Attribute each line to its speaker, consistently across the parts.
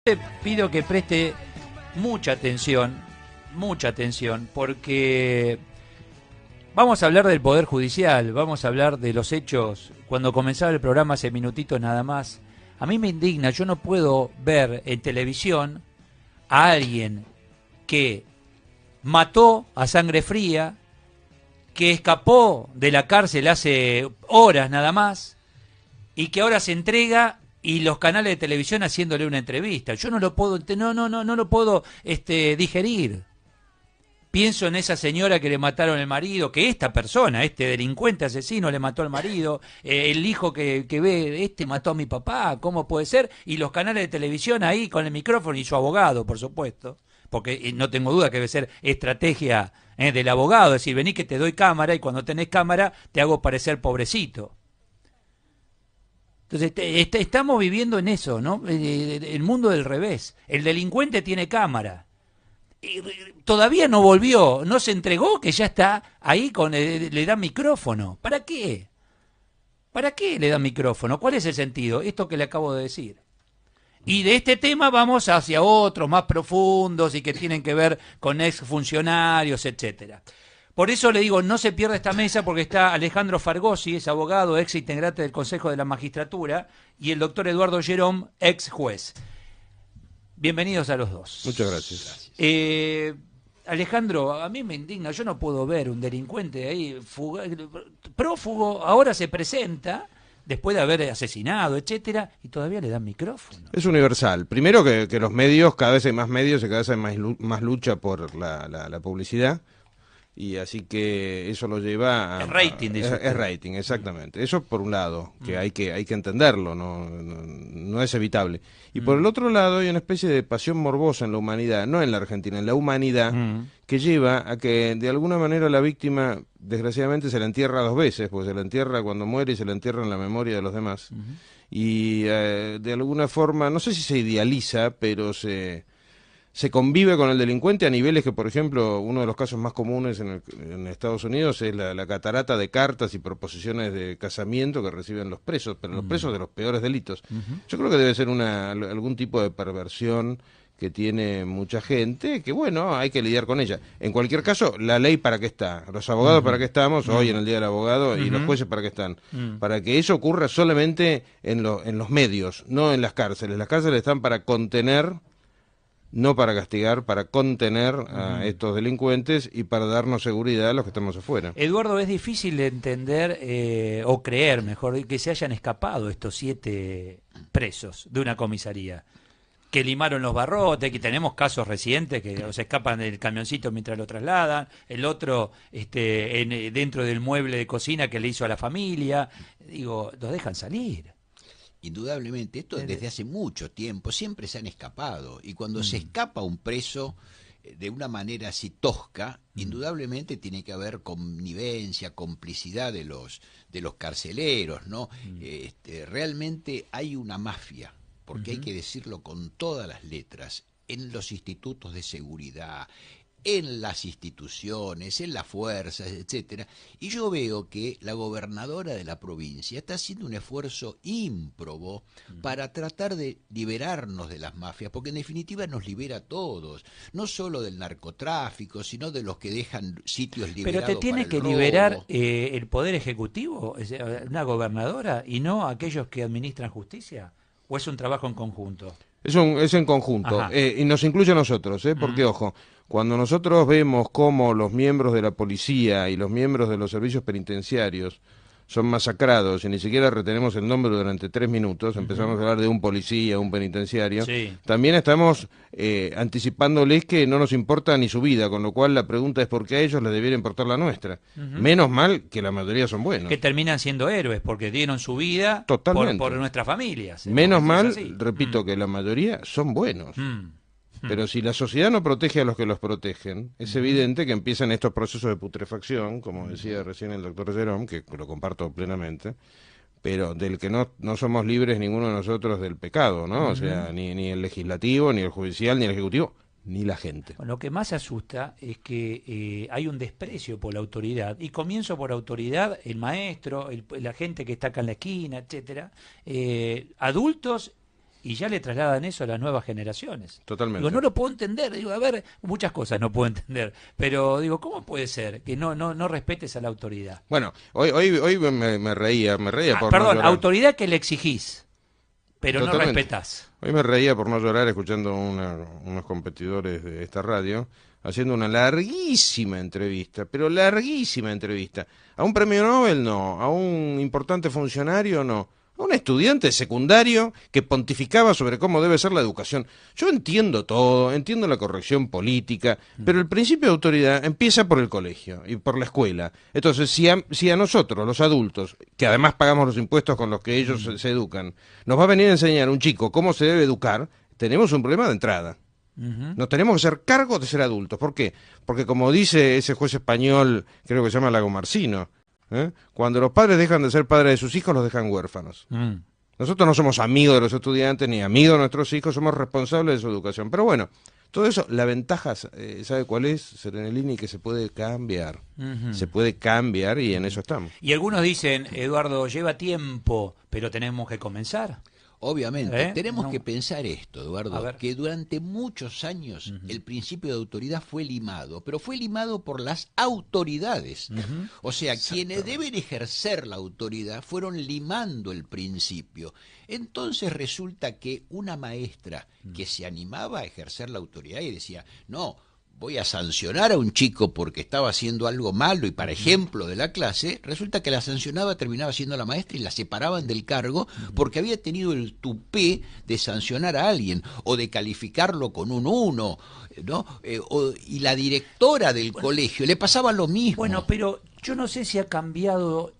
Speaker 1: Te pido que preste mucha atención, porque vamos a hablar del Poder Judicial, vamos a hablar de los hechos. Cuando comenzaba el programa hace minutitos nada más, a mí me indigna, yo no puedo ver en televisión a alguien que mató a sangre fría, que escapó de la cárcel hace horas nada más, y que ahora se entrega y los canales de televisión haciéndole una entrevista. Yo no lo puedo, no lo puedo digerir. Pienso en esa señora que le mataron el marido, que esta persona, este delincuente asesino le mató al marido, el hijo que ve, mató a mi papá, ¿cómo puede ser? Y los canales de televisión ahí con el micrófono y su abogado, por supuesto, porque no tengo duda que debe ser estrategia del abogado, es decir, vení que te doy cámara y cuando tenés cámara te hago parecer pobrecito. Entonces, estamos viviendo en eso, ¿no? El mundo del revés. El delincuente tiene cámara. Y todavía no volvió, no se entregó, que ya está ahí, le dan micrófono. ¿Para qué? ¿Para qué le dan micrófono? ¿Cuál es el sentido? Esto que le acabo de decir. Y de este tema vamos hacia otros más profundos y que tienen que ver con exfuncionarios, etcétera. Por eso le digo, no se pierda esta mesa porque está Alejandro Fargosi, es abogado, ex integrante del Consejo de la Magistratura, y el doctor Eduardo Gerón, ex juez. Bienvenidos a los dos.
Speaker 2: Muchas gracias.
Speaker 1: Alejandro, a mí me indigna, yo no puedo ver un delincuente ahí, prófugo, ahora se presenta, después de haber asesinado, etcétera, y todavía le dan micrófono.
Speaker 2: Es universal. Primero que los medios, cada vez hay más medios y cada vez hay más lucha por la publicidad. Y así que eso lo lleva a...
Speaker 1: El rating, dice
Speaker 2: es rating, exactamente. Eso por un lado, que hay que entenderlo, no es evitable. Y por el otro lado hay una especie de pasión morbosa en la humanidad, no en la Argentina, en la humanidad, que lleva a que de alguna manera la víctima, desgraciadamente, se la entierra dos veces, porque se la entierra cuando muere y se la entierra en la memoria de los demás. Y de alguna forma, no sé si se idealiza, pero se convive con el delincuente a niveles que, por ejemplo, uno de los casos más comunes en Estados Unidos es la catarata de cartas y proposiciones de casamiento que reciben los presos, pero los presos de los peores delitos. Yo creo que debe ser algún tipo de perversión que tiene mucha gente, que bueno, hay que lidiar con ella. En cualquier caso, la ley para qué está, los abogados para qué estamos, hoy en el Día del Abogado, y los jueces para qué están. Para que eso ocurra solamente en los medios, no en las cárceles. Las cárceles están para contener, no para castigar, para contener a estos delincuentes y para darnos seguridad a los que estamos afuera.
Speaker 1: Eduardo, es difícil de entender, o creer, mejor, que se hayan escapado estos 7 presos de una comisaría, que limaron los barrotes, que tenemos casos recientes que se escapan del camioncito mientras lo trasladan, el otro dentro del mueble de cocina que le hizo a la familia. Digo, los dejan salir.
Speaker 3: Indudablemente, esto desde hace mucho tiempo, siempre se han escapado, y cuando se escapa un preso de una manera así tosca, indudablemente tiene que haber connivencia, complicidad de los carceleros, ¿no? Realmente hay una mafia, porque hay que decirlo con todas las letras, en los institutos de seguridad, en las instituciones, en las fuerzas, etcétera. Y yo veo que la gobernadora de la provincia está haciendo un esfuerzo ímprobo para tratar de liberarnos de las mafias, porque en definitiva nos libera a todos, no solo del narcotráfico, sino de los que dejan sitios liberados.
Speaker 1: Pero te tiene que liberar el Poder Ejecutivo, una gobernadora, y no aquellos que administran justicia, ¿o es un trabajo en conjunto?
Speaker 2: Es en conjunto, y nos incluye a nosotros, porque ojo, cuando nosotros vemos cómo los miembros de la policía y los miembros de los servicios penitenciarios son masacrados y ni siquiera retenemos el nombre durante 3 minutos, empezamos a hablar de un policía, un penitenciario, también estamos anticipándoles que no nos importa ni su vida, con lo cual la pregunta es por qué a ellos les debiera importar la nuestra. Menos mal que la mayoría son buenos.
Speaker 1: Que terminan siendo héroes porque dieron su vida por nuestras familias.
Speaker 2: Menos mal, repito, que la mayoría son buenos. Pero si la sociedad no protege a los que los protegen, es evidente que empiezan estos procesos de putrefacción, como decía recién el doctor Gerón, que lo comparto plenamente, pero del que no somos libres ninguno de nosotros del pecado, ¿no? O sea, ni el legislativo, ni el judicial, ni el ejecutivo, ni la gente.
Speaker 1: Lo que más asusta es que hay un desprecio por la autoridad, y comienzo por autoridad, el maestro, la gente que está acá en la esquina, etcétera, adultos y ya le trasladan eso a las nuevas generaciones.
Speaker 2: Totalmente.
Speaker 1: Digo, no lo puedo entender. Digo, a ver, muchas cosas no puedo entender, pero digo, ¿cómo puede ser que no respetes a la autoridad?
Speaker 2: Bueno, hoy me reía por
Speaker 1: perdón,
Speaker 2: no llorar.
Speaker 1: autoridad que le exigís, pero
Speaker 2: Totalmente.
Speaker 1: no respetás.
Speaker 2: Hoy me reía por no llorar escuchando unos competidores de esta radio haciendo una larguísima entrevista, pero larguísima entrevista. A un premio Nobel no, a un importante funcionario no, a un estudiante secundario que pontificaba sobre cómo debe ser la educación. Yo entiendo todo, entiendo la corrección política, pero el principio de autoridad empieza por el colegio y por la escuela. Entonces, si a nosotros, los adultos, que además pagamos los impuestos con los que ellos se educan, nos va a venir a enseñar un chico cómo se debe educar, tenemos un problema de entrada. Nos tenemos que hacer cargo de ser adultos. ¿Por qué? Porque como dice ese juez español, creo que se llama Lagomarsino, cuando los padres dejan de ser padres de sus hijos, los dejan huérfanos. Nosotros no somos amigos de los estudiantes ni amigos de nuestros hijos, somos responsables de su educación. Pero bueno, todo eso, la ventaja, ¿sabe cuál es, Serenelini? Que se puede cambiar. Se puede cambiar y en eso estamos.
Speaker 1: Y algunos dicen, Eduardo, lleva tiempo, pero tenemos que comenzar.
Speaker 3: Obviamente, tenemos que pensar esto, Eduardo,
Speaker 1: que
Speaker 3: que durante muchos años el principio de autoridad fue limado, pero fue limado por las autoridades. O sea, quienes deben ejercer la autoridad fueron limando el principio. Entonces resulta que una maestra que se animaba a ejercer la autoridad y decía, no, voy a sancionar a un chico porque estaba haciendo algo malo y para ejemplo de la clase, resulta que la sancionaba, terminaba siendo la maestra y la separaban del cargo porque había tenido el tupé de sancionar a alguien o de calificarlo con un 1, ¿no? Y la directora del colegio le pasaba lo mismo.
Speaker 1: Bueno, pero yo no sé si ha cambiado,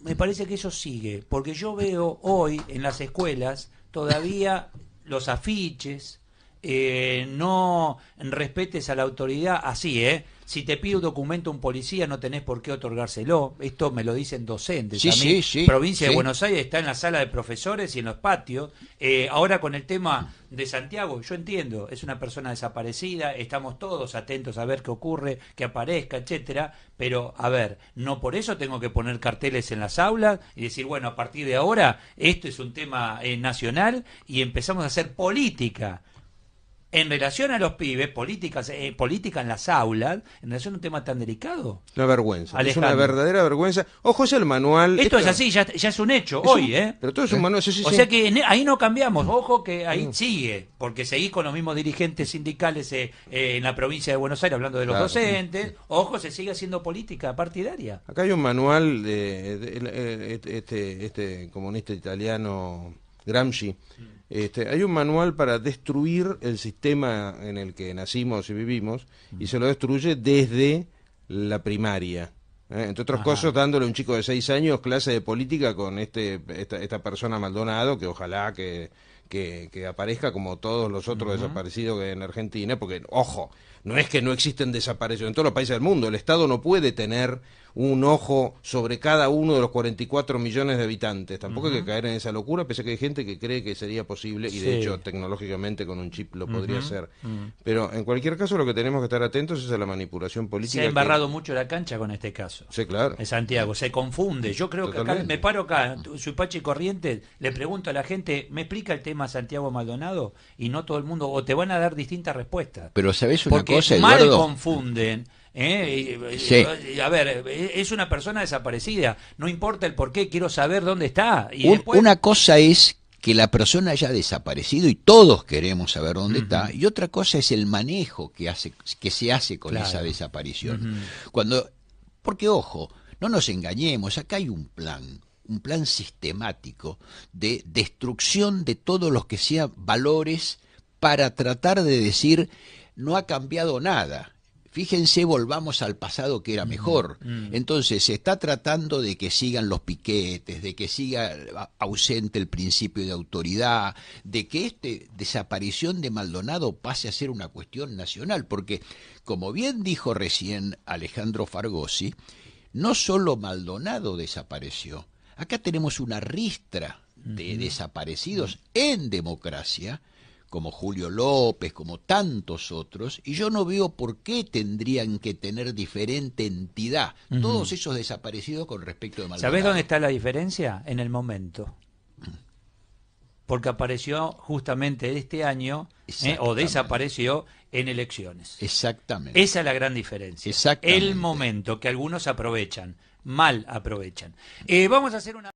Speaker 1: me parece que eso sigue, porque yo veo hoy en las escuelas todavía los afiches, no respetes a la autoridad así, si te pide un documento un policía no tenés por qué otorgárselo. Esto me lo dicen docentes.
Speaker 3: Sí,
Speaker 1: a mí,
Speaker 3: sí,
Speaker 1: provincia de
Speaker 3: sí.
Speaker 1: Buenos Aires está en la sala de profesores y en los patios. Ahora con el tema de Santiago, yo entiendo, es una persona desaparecida, estamos todos atentos a ver qué ocurre, que aparezca, etcétera, pero a ver, no por eso tengo que poner carteles en las aulas y decir, bueno, a partir de ahora esto es un tema nacional y empezamos a hacer política. En relación a los pibes, política en las aulas, en relación a un tema tan delicado.
Speaker 2: Una vergüenza,
Speaker 1: Alejandro.
Speaker 2: es una verdadera vergüenza. Ojo, es el manual.
Speaker 1: Esto es así, ya es un hecho
Speaker 2: es
Speaker 1: hoy,
Speaker 2: Pero todo es un manual, sí.
Speaker 1: O sea que ahí no cambiamos, ojo que ahí sigue, porque seguís con los mismos dirigentes sindicales en la provincia de Buenos Aires hablando de los docentes, ojo, se sigue haciendo política partidaria.
Speaker 2: Acá hay un manual de este comunista italiano Gramsci. Hay un manual para destruir el sistema en el que nacimos y vivimos y se lo destruye desde la primaria. Entre otras cosas, dándole a un chico de 6 años clase de política con esta persona Maldonado, que ojalá que aparezca como todos los otros desaparecidos en Argentina, porque, ojo, no es que no existen desaparecidos en todos los países del mundo, el Estado no puede tener un ojo sobre cada uno de los 44 millones de habitantes, tampoco hay que caer en esa locura, pese a que hay gente que cree que sería posible, y de hecho tecnológicamente con un chip lo podría hacer, pero en cualquier caso lo que tenemos que estar atentos es a la manipulación política.
Speaker 1: Se ha embarrado mucho la cancha con este caso.
Speaker 2: Sí, claro.
Speaker 1: En Santiago, se confunde. Yo creo que acá, me paro acá, Suipachi Corrientes, le pregunto a la gente, ¿me explica el tema Santiago Maldonado? Y no todo el mundo, o te van a dar distintas respuestas.
Speaker 3: Pero ¿sabés una
Speaker 1: Porque
Speaker 3: cosa,
Speaker 1: mal
Speaker 3: Eduardo?
Speaker 1: Confunden.
Speaker 3: Sí.
Speaker 1: A ver, es una persona desaparecida, no importa el por qué, quiero saber dónde está. Y
Speaker 3: Una cosa es que la persona haya desaparecido y todos queremos saber dónde está, y otra cosa es el manejo que se hace con esa desaparición. Porque ojo, no nos engañemos, acá hay un plan sistemático de destrucción de todos los que sean valores para tratar de decir no ha cambiado nada. Fíjense, volvamos al pasado que era mejor. Entonces se está tratando de que sigan los piquetes, de que siga ausente el principio de autoridad, de que esta desaparición de Maldonado pase a ser una cuestión nacional, porque como bien dijo recién Alejandro Fargosi, no solo Maldonado desapareció, acá tenemos una ristra de desaparecidos en democracia, como Julio López, como tantos otros, y yo no veo por qué tendrían que tener diferente entidad todos esos desaparecidos con respecto de Maldonado.
Speaker 1: ¿Sabés dónde está la diferencia? En el momento. porque apareció justamente este año o desapareció en elecciones.
Speaker 3: Exactamente.
Speaker 1: Esa es la gran diferencia.
Speaker 3: Exactamente.
Speaker 1: El momento que algunos aprovechan, mal aprovechan. Vamos a hacer una...